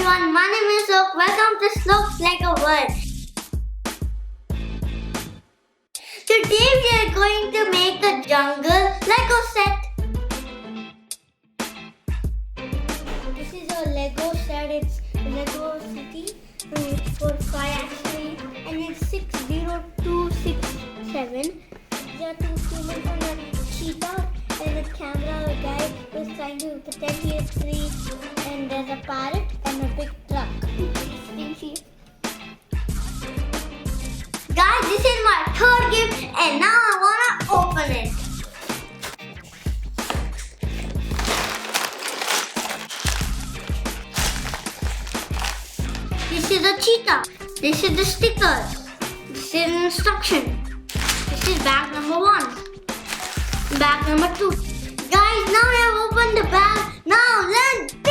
everyone, my name is Shlok. Welcome to Shlok's Lego World. Today we are going to make a jungle Lego set. This is a Lego set. It's LEGOCITY. It's for 5 actually, and it's 60267. There are 2 humans and a cheetah, and a camera guy who's trying to pretend he is 3. And there's a parrot and a big truck. Guys, this is my third gift and now I wanna open it. This is a cheetah. This is the stickers. This is an instruction. This is bag number 1. Bag number 2. Guys, now I have opened the bag. Now let's build it!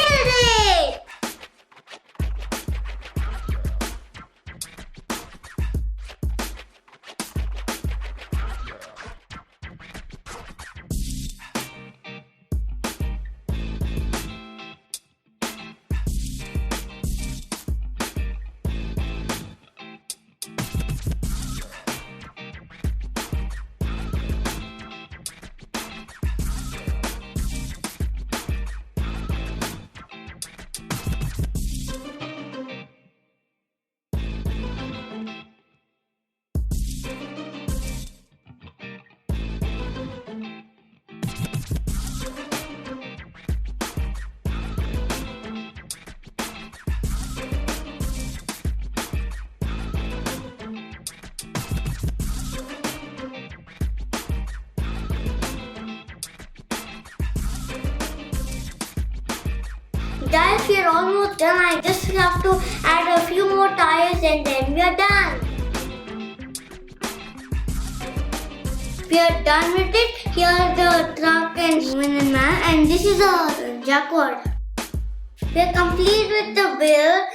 Guys, we are almost done. I just have to add a few more tires and then we are done. We are done with it. Here's the truck and human and man, and this is a jaguar. We are complete with the build.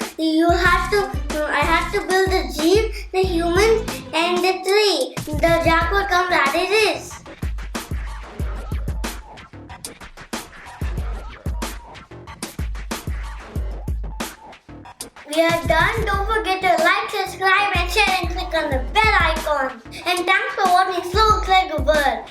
I had to build the jeep, the humans, and the tree. The jaguar comes as it is. We are done. Don't forget to like, subscribe and share and click on the bell icon. And thanks for watching Shlok's Lego World.